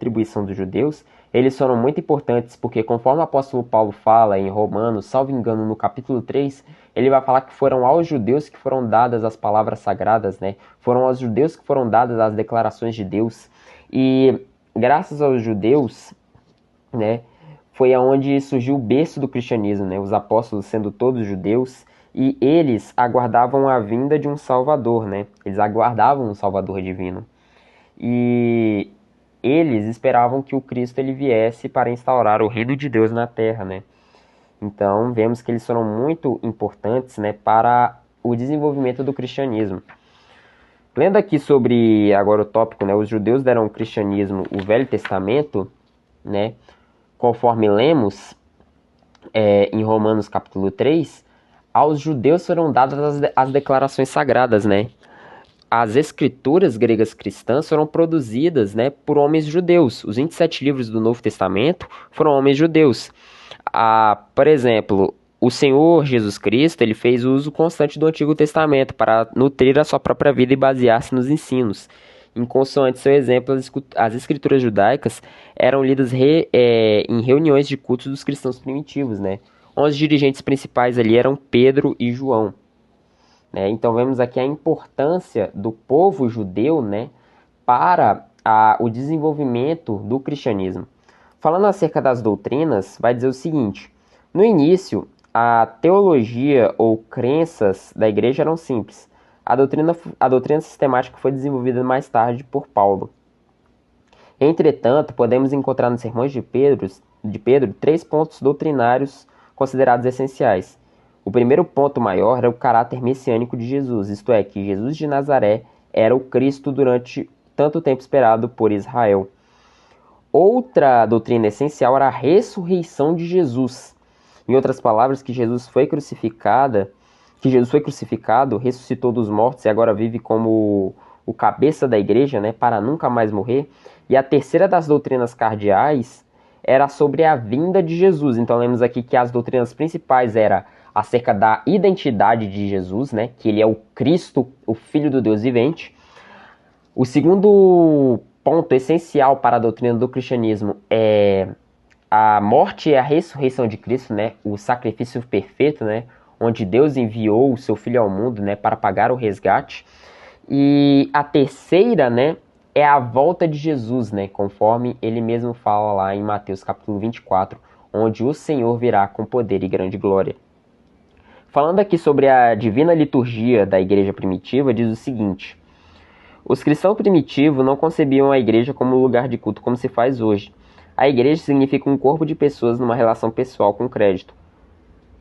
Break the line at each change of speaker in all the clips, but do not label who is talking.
contribuição dos judeus, eles foram muito importantes porque, conforme o apóstolo Paulo fala em Romanos, salvo engano, no capítulo 3, ele vai falar que foram aos judeus que foram dadas as palavras sagradas, né? Foram aos judeus que foram dadas as declarações de Deus. E graças aos judeus, né, foi aonde surgiu o berço do cristianismo, né? Os apóstolos sendo todos judeus, e eles aguardavam a vinda de um Salvador, né? Eles aguardavam um Salvador divino. E eles esperavam que o Cristo ele viesse para instaurar o reino de Deus na terra, né? Então, vemos que eles foram muito importantes, né, para o desenvolvimento do cristianismo. Lendo aqui sobre, agora o tópico, né, os judeus deram ao cristianismo o Velho Testamento, né, conforme lemos em Romanos capítulo 3, aos judeus foram dadas as declarações sagradas, né? As escrituras gregas cristãs foram produzidas, né, por homens judeus. Os 27 livros do Novo Testamento foram homens judeus. Por exemplo, o Senhor Jesus Cristo ele fez uso constante do Antigo Testamento para nutrir a sua própria vida e basear-se nos ensinos. Em consoante seu exemplo, as escrituras judaicas eram lidas em reuniões de cultos dos cristãos primitivos, né? Onde os dirigentes principais ali eram Pedro e João. Né? Então vemos aqui a importância do povo judeu, né, para o desenvolvimento do cristianismo. Falando acerca das doutrinas, vai dizer o seguinte: no início, a teologia ou crenças da igreja eram simples. A doutrina sistemática foi desenvolvida mais tarde por Paulo. Entretanto, podemos encontrar nos sermões de Pedro 3 pontos doutrinários considerados essenciais. O primeiro ponto maior era o caráter messiânico de Jesus, isto é, que Jesus de Nazaré era o Cristo durante tanto tempo esperado por Israel. Outra doutrina essencial era a ressurreição de Jesus. Em outras palavras, que Jesus foi crucificado, ressuscitou dos mortos e agora vive como o cabeça da igreja, né, para nunca mais morrer. E a terceira das doutrinas cardeais era sobre a vinda de Jesus. Então lemos aqui que as doutrinas principais eram acerca da identidade de Jesus, né, que ele é o Cristo, o Filho do Deus vivente. O segundo ponto essencial para a doutrina do cristianismo é a morte e a ressurreição de Cristo, né, o sacrifício perfeito, né, onde Deus enviou o seu Filho ao mundo, né, para pagar o resgate. E a terceira, né, é a volta de Jesus, né, conforme ele mesmo fala lá em Mateus capítulo 24, onde o Senhor virá com poder e grande glória. Falando aqui sobre a divina liturgia da igreja primitiva, diz o seguinte: os cristãos primitivos não concebiam a igreja como lugar de culto como se faz hoje. A igreja significa um corpo de pessoas numa relação pessoal com crédito.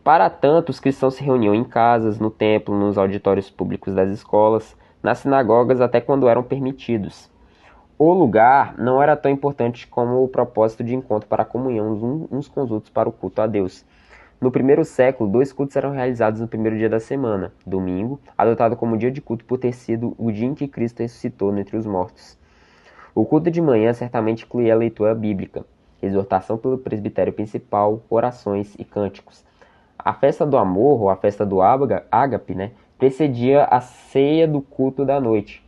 Para tanto, os cristãos se reuniam em casas, no templo, nos auditórios públicos das escolas, nas sinagogas até quando eram permitidos. O lugar não era tão importante como o propósito de encontro para a comunhão uns com os outros para o culto a Deus. No primeiro século, 2 cultos eram realizados no primeiro dia da semana, domingo, adotado como dia de culto por ter sido o dia em que Cristo ressuscitou dentre os mortos. O culto de manhã certamente incluía a leitura bíblica, exortação pelo presbitério principal, orações e cânticos. A festa do amor, ou a festa do ágape, né, precedia a ceia do culto da noite.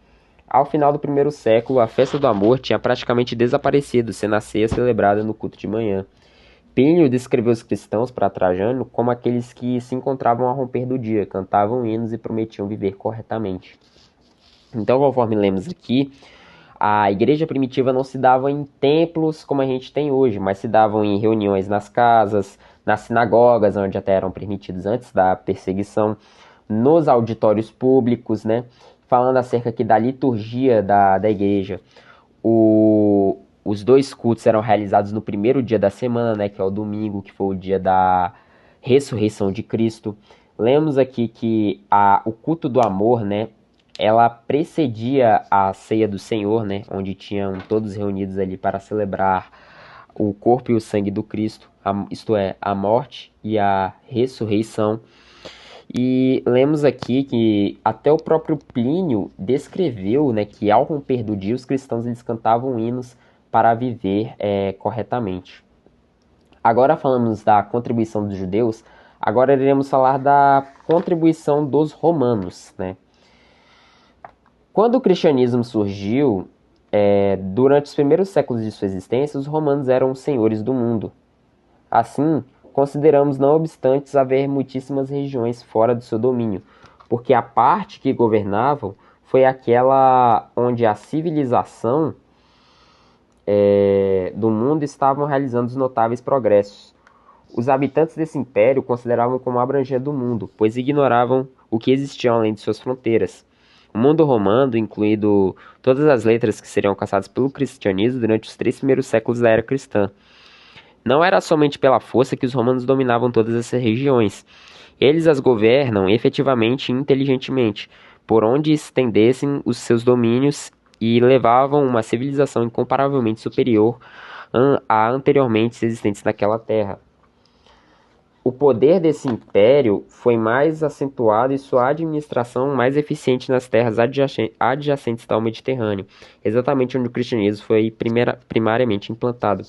Ao final do primeiro século, a festa do amor tinha praticamente desaparecido, sendo a ceia celebrada no culto de manhã. Plínio descreveu os cristãos para Trajano como aqueles que se encontravam ao romper do dia, cantavam hinos e prometiam viver corretamente. Então, conforme lemos aqui, a igreja primitiva não se dava em templos como a gente tem hoje, mas se davam em reuniões nas casas, nas sinagogas, onde até eram permitidos antes da perseguição, nos auditórios públicos, né? Falando acerca aqui da liturgia da igreja, os 2 cultos eram realizados no primeiro dia da semana, né, que é o domingo, que foi o dia da ressurreição de Cristo. Lemos aqui que o culto do amor, né, ela precedia a ceia do Senhor, né, onde tinham todos reunidos ali para celebrar o corpo e o sangue do Cristo, isto é, a morte e a ressurreição. E lemos aqui que até o próprio Plínio descreveu, né, que ao romper do dia os cristãos eles cantavam hinos para viver corretamente. Agora falamos da contribuição dos judeus, agora iremos falar da contribuição dos romanos, né? Quando o cristianismo surgiu, Durante os primeiros séculos de sua existência, os romanos eram os senhores do mundo. Assim, consideramos não obstantes haver muitíssimas regiões fora do seu domínio, porque a parte que governavam foi aquela onde a civilização do mundo estavam realizando os notáveis progressos. Os habitantes desse império consideravam como abrangendo o mundo, pois ignoravam o que existia além de suas fronteiras. O mundo romano, incluindo todas as letras que seriam alcançadas pelo cristianismo durante os 3 primeiros séculos da era cristã. Não era somente pela força que os romanos dominavam todas essas regiões. Eles as governam efetivamente e inteligentemente, por onde estendessem os seus domínios e levavam uma civilização incomparavelmente superior a anteriormente existentes naquela terra. O poder desse império foi mais acentuado e sua administração mais eficiente nas terras adjacentes ao Mediterrâneo, exatamente onde o cristianismo foi primariamente implantado.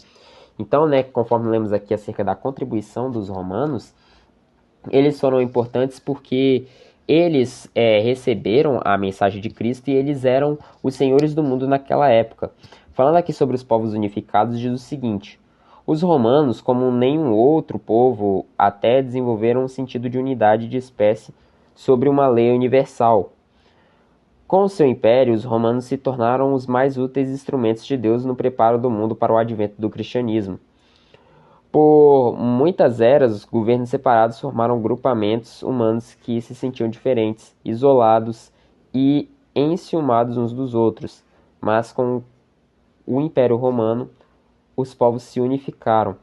Então, né, conforme lemos aqui acerca da contribuição dos romanos, eles foram importantes porque eles receberam a mensagem de Cristo e eles eram os senhores do mundo naquela época. Falando aqui sobre os povos unificados, diz o seguinte: os romanos, como nenhum outro povo, até desenvolveram um sentido de unidade de espécie sobre uma lei universal. Com o seu império, os romanos se tornaram os mais úteis instrumentos de Deus no preparo do mundo para o advento do cristianismo. Por muitas eras, os governos separados formaram grupamentos humanos que se sentiam diferentes, isolados e enciumados uns dos outros. Mas com o Império Romano, os povos se unificaram,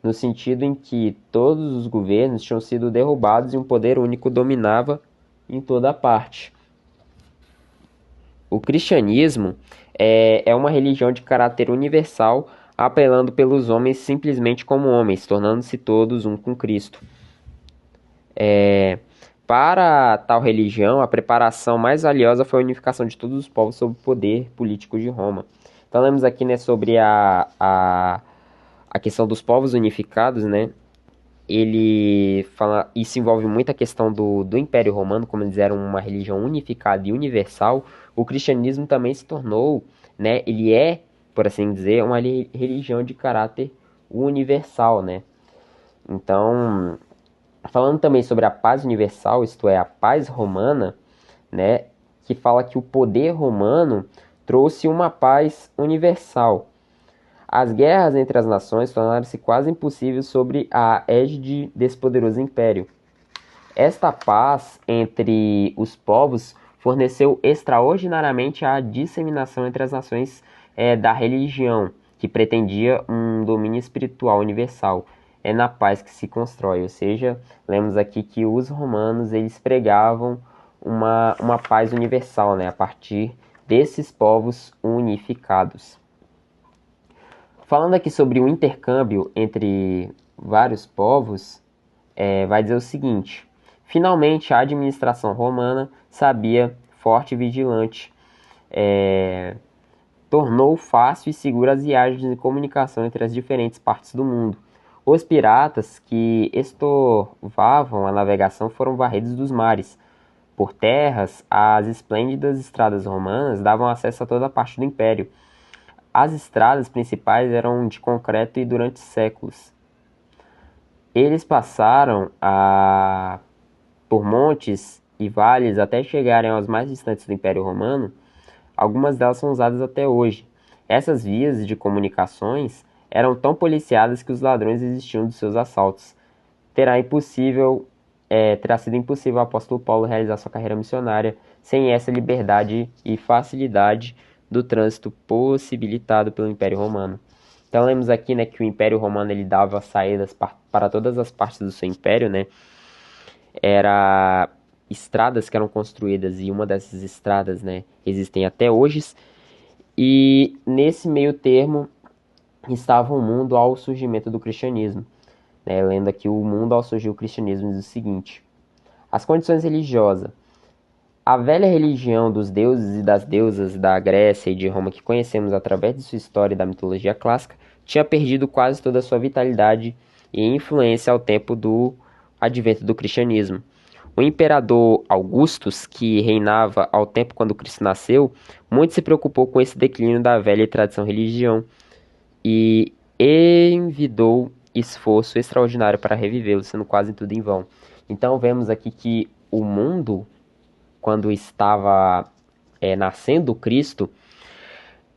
no sentido em que todos os governos tinham sido derrubados e um poder único dominava em toda parte. O cristianismo é uma religião de caráter universal, apelando pelos homens simplesmente como homens, tornando-se todos um com Cristo. Para tal religião, a preparação mais valiosa foi a unificação de todos os povos sob o poder político de Roma. Então, lemos aqui, né, sobre a questão dos povos unificados, né? Ele fala, isso envolve muito a questão do Império Romano, como eles eram uma religião unificada e universal. O cristianismo também se tornou, né, ele é, por assim dizer, uma religião de caráter universal, né? Então, falando também sobre a paz universal, isto é, a paz romana, né, que fala que o poder romano trouxe uma paz universal. As guerras entre as nações tornaram-se quase impossíveis sob a égide desse poderoso império. Esta paz entre os povos forneceu extraordinariamente a disseminação entre as nações da religião, que pretendia um domínio espiritual universal. É na paz que se constrói, ou seja, lemos aqui que os romanos eles pregavam uma paz universal, né, a partir desses povos unificados. Falando aqui sobre o intercâmbio entre vários povos, vai dizer o seguinte: finalmente a administração romana, sabia, forte e vigilante, tornou fácil e segura as viagens de comunicação entre as diferentes partes do mundo. Os piratas que estorvavam a navegação foram varridos dos mares. Por terras, as esplêndidas estradas romanas davam acesso a toda a parte do império. As estradas principais eram de concreto e durante séculos. Eles passaram por montes e vales até chegarem aos mais distantes do Império Romano. Algumas delas são usadas até hoje. Essas vias de comunicações eram tão policiadas que os ladrões desistiam dos seus assaltos. Terá sido impossível ao apóstolo Paulo realizar sua carreira missionária sem essa liberdade e facilidade do trânsito possibilitado pelo Império Romano. Então lemos aqui, né, que o Império Romano ele dava saídas para todas as partes do seu império, né? Era estradas que eram construídas e uma dessas estradas, né, existem até hoje. E nesse meio termo estava o mundo ao surgimento do cristianismo. Lendo aqui o mundo ao surgir o cristianismo diz o seguinte: as condições religiosas. A velha religião dos deuses e das deusas da Grécia e de Roma que conhecemos através de sua história e da mitologia clássica tinha perdido quase toda a sua vitalidade e influência ao tempo do advento do cristianismo. O imperador Augustus, que reinava ao tempo quando Cristo nasceu, muito se preocupou com esse declínio da velha e tradição religião e envidou esforço extraordinário para revivê-lo, sendo quase tudo em vão. Então vemos aqui que o mundo, quando estava nascendo Cristo,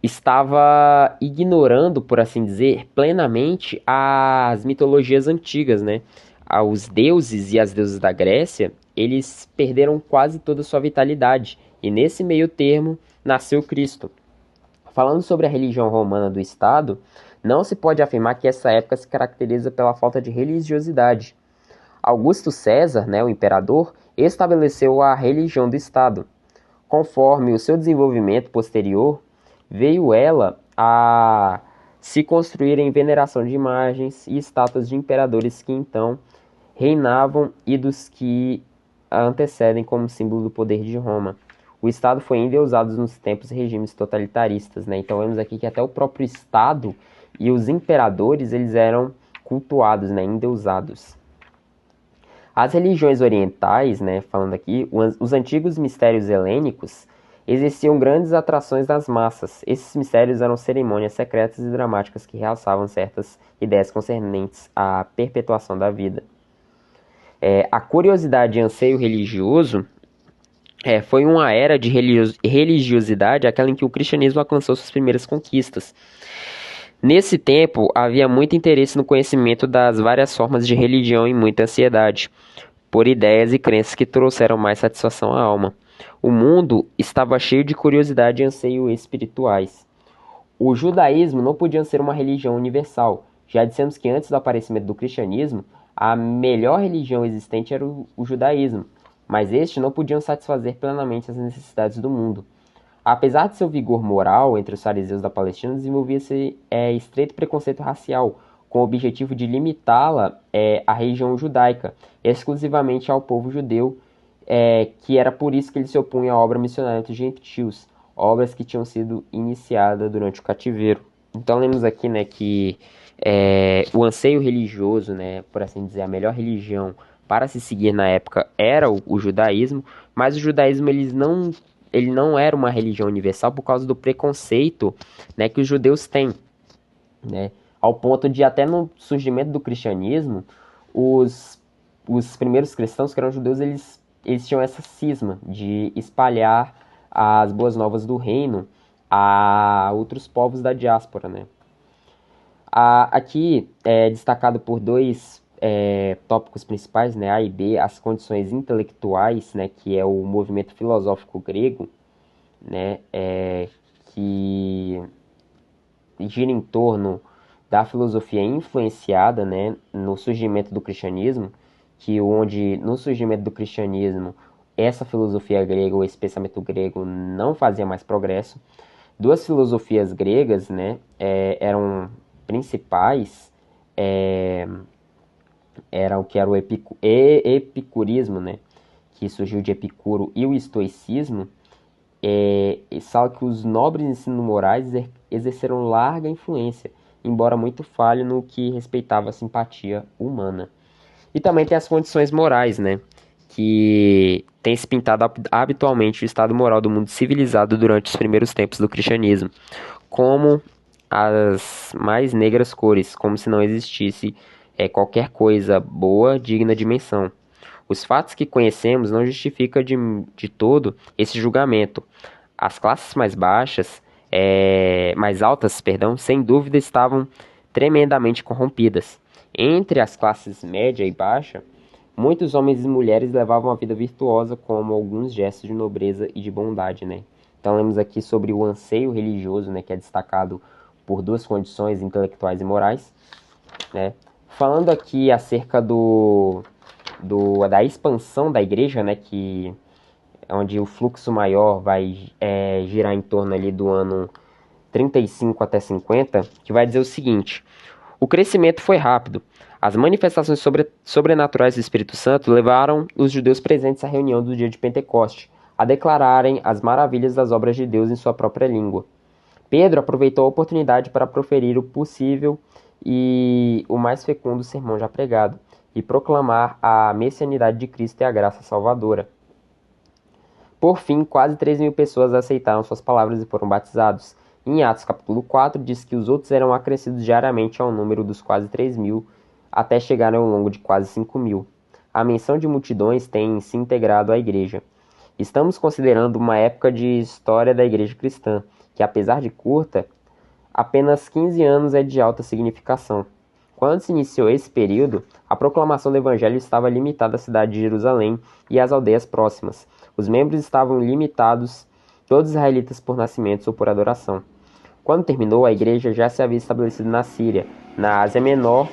estava ignorando, por assim dizer, plenamente as mitologias antigas, né? Os deuses e as deusas da Grécia, eles perderam quase toda a sua vitalidade. E nesse meio termo nasceu Cristo. Falando sobre a religião romana do Estado, não se pode afirmar que essa época se caracteriza pela falta de religiosidade. Augusto César, né, o imperador, estabeleceu a religião do Estado. Conforme o seu desenvolvimento posterior, veio ela a se construir em veneração de imagens e estátuas de imperadores que então reinavam e dos que a antecedem como símbolo do poder de Roma. O Estado foi endeusado nos tempos e regimes totalitaristas, né? Então vemos aqui que até o próprio Estado e os imperadores eles eram cultuados, né? Endeusados. As religiões orientais, né? Falando aqui, os antigos mistérios helênicos exerciam grandes atrações das massas. Esses mistérios eram cerimônias secretas e dramáticas que realçavam certas ideias concernentes à perpetuação da vida. A curiosidade e anseio religioso foi uma era de religiosidade, aquela em que o cristianismo alcançou suas primeiras conquistas. Nesse tempo, havia muito interesse no conhecimento das várias formas de religião e muita ansiedade por ideias e crenças que trouxeram mais satisfação à alma. O mundo estava cheio de curiosidade e anseio espirituais. O judaísmo não podia ser uma religião universal. Já dissemos que antes do aparecimento do cristianismo, a melhor religião existente era o judaísmo, mas este não podia satisfazer plenamente as necessidades do mundo. Apesar de seu vigor moral entre os fariseus da Palestina, desenvolvia-se estreito preconceito racial, com o objetivo de limitá-la à região judaica, exclusivamente ao povo judeu, que era por isso que ele se opunha à obra missionária entre os gentios, obras que tinham sido iniciadas durante o cativeiro. Então lemos aqui, né, que o anseio religioso, né, por assim dizer, a melhor religião para se seguir na época era o judaísmo, mas o judaísmo ele não era uma religião universal por causa do preconceito, né, que os judeus têm, né, ao ponto de até no surgimento do cristianismo, os primeiros cristãos que eram judeus, eles tinham essa cisma de espalhar as boas novas do reino a outros povos da diáspora, né. Aqui é destacado por dois tópicos principais, né, A e B, as condições intelectuais, né, que é o movimento filosófico grego, né, que gira em torno da filosofia influenciada, né, no surgimento do cristianismo, onde no surgimento do cristianismo essa filosofia grega ou esse pensamento grego não fazia mais progresso. Duas filosofias gregas, né, eram principais, era o que era o epicurismo, né, que surgiu de Epicuro, e o estoicismo. Sabe que os nobres ensinos morais exerceram larga influência, embora muito falho no que respeitava a simpatia humana. E também tem as condições morais, né, que tem se pintado habitualmente o estado moral do mundo civilizado durante os primeiros tempos do cristianismo, como as mais negras cores, como se não existisse qualquer coisa boa digna de menção. Os fatos que conhecemos não justificam de todo esse julgamento. As classes mais altas, perdão, sem dúvida estavam tremendamente corrompidas. Entre as classes média e baixa, muitos homens e mulheres levavam uma vida virtuosa, como alguns gestos de nobreza e de bondade, né? Então lemos aqui sobre o anseio religioso, né, que é destacado por duas condições intelectuais e morais, né? Falando aqui acerca da expansão da igreja, né, onde o fluxo maior vai girar em torno ali do ano 35 até 50, que vai dizer o seguinte: o crescimento foi rápido. As manifestações sobrenaturais do Espírito Santo levaram os judeus presentes à reunião do dia de Pentecoste a declararem as maravilhas das obras de Deus em sua própria língua. Pedro aproveitou a oportunidade para proferir o possível e o mais fecundo sermão já pregado. e proclamar a messianidade de Cristo e a graça salvadora. Por fim, quase 3.000 pessoas aceitaram suas palavras e foram batizados. Em Atos capítulo 4, diz que os outros eram acrescidos diariamente ao número dos quase 3.000, até chegarem ao longo de quase 5.000. A menção de multidões tem se integrado à igreja. Estamos considerando uma época de história da igreja cristã, que apesar de curta, apenas 15 anos é de alta significação. Quando se iniciou esse período, a proclamação do evangelho estava limitada à cidade de Jerusalém e às aldeias próximas. Os membros estavam limitados, todos israelitas por nascimento ou por adoração. Quando terminou, a igreja já se havia estabelecido na Síria, na Ásia Menor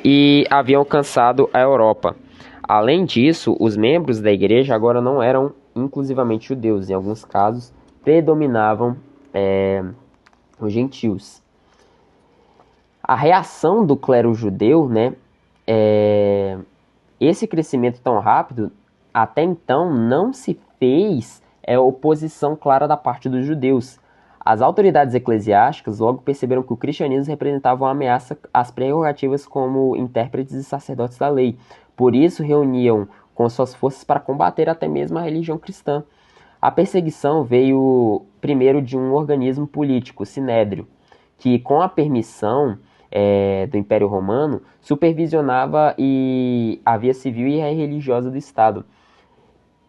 e havia alcançado a Europa. Além disso, os membros da igreja agora não eram inclusivamente judeus. Em alguns casos, predominavam os gentios. A reação do clero judeu, né, esse crescimento tão rápido, até então não se fez oposição clara da parte dos judeus. As autoridades eclesiásticas logo perceberam que o cristianismo representava uma ameaça às prerrogativas como intérpretes e sacerdotes da lei. Por isso, reuniam com suas forças para combater até mesmo a religião cristã. A perseguição veio primeiro de um organismo político, o Sinédrio, que com a permissão do Império Romano supervisionava a via civil e religiosa do Estado.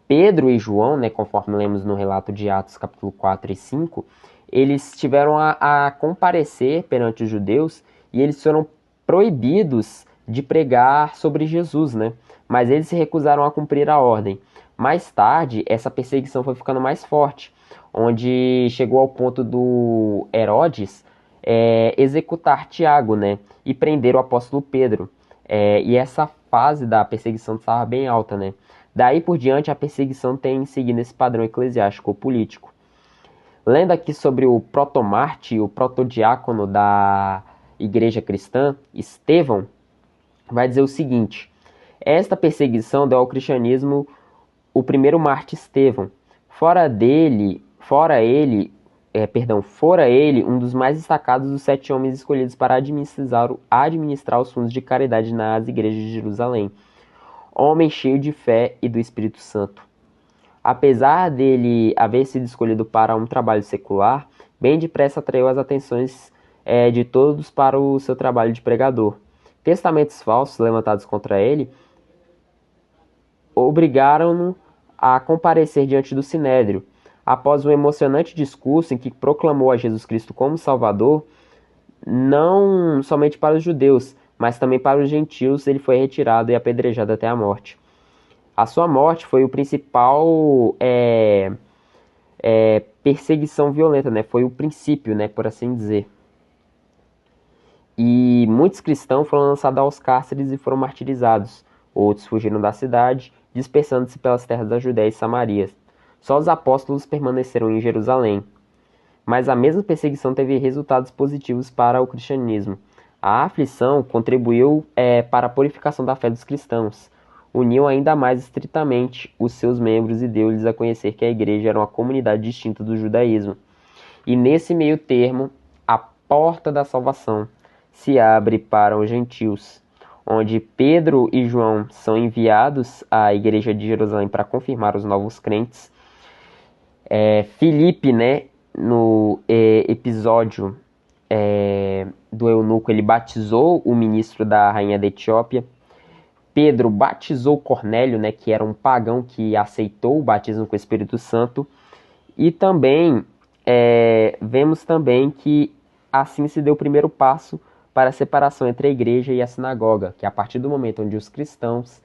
Pedro e João, né, conforme lemos no relato de Atos capítulo 4 e 5, eles tiveram a comparecer perante os judeus e eles foram proibidos de pregar sobre Jesus, né? Mas eles se recusaram a cumprir a ordem. Mais tarde, essa perseguição foi ficando mais forte, onde chegou ao ponto do Herodes executar Tiago, né? E prender o apóstolo Pedro. E essa fase da perseguição estava bem alta, né? Daí por diante, a perseguição tem seguido esse padrão eclesiástico ou político. Lendo aqui sobre o protomarte, o protodiácono da igreja cristã, Estevão, vai dizer o seguinte: esta perseguição deu ao cristianismo o primeiro mártir Estevão. Fora ele um dos mais destacados dos 7 homens escolhidos para administrar os fundos de caridade nas igrejas de Jerusalém. Homem cheio de fé e do Espírito Santo. Apesar dele haver sido escolhido para um trabalho secular, bem depressa atraiu as atenções de todos para o seu trabalho de pregador. Testamentos falsos levantados contra ele obrigaram-no a comparecer diante do Sinédrio. Após um emocionante discurso em que proclamou a Jesus Cristo como Salvador, não somente para os judeus, mas também para os gentios, ele foi retirado e apedrejado até a morte. A sua morte foi o principal perseguição violenta, né? Foi o princípio, né, por assim dizer. E muitos cristãos foram lançados aos cárceres e foram martirizados. Outros fugiram da cidade, dispersando-se pelas terras da Judéia e Samaria. Só os apóstolos permaneceram em Jerusalém. Mas a mesma perseguição teve resultados positivos para o cristianismo. A aflição contribuiu para a purificação da fé dos cristãos. Uniu ainda mais estritamente os seus membros e deu-lhes a conhecer que a igreja era uma comunidade distinta do judaísmo. E nesse meio termo, a porta da salvação se abre para os gentios, onde Pedro e João são enviados à igreja de Jerusalém para confirmar os novos crentes. Filipe, né, no episódio do eunuco, ele batizou o ministro da rainha da Etiópia. Pedro batizou Cornélio, né, que era um pagão que aceitou o batismo com o Espírito Santo. E também vemos também que assim se deu o primeiro passo para a separação entre a igreja e a sinagoga, que a partir do momento onde os cristãos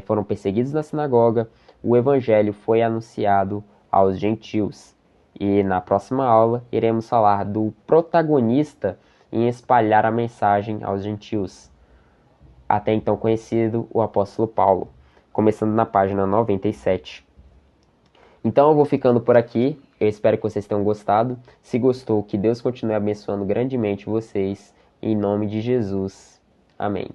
foram perseguidos na sinagoga, o evangelho foi anunciado aos gentios. E na próxima aula iremos falar do protagonista em espalhar a mensagem aos gentios, até então conhecido, o apóstolo Paulo, começando na página 97. Então eu vou ficando por aqui, eu espero que vocês tenham gostado. Se gostou, que Deus continue abençoando grandemente vocês, em nome de Jesus. Amém.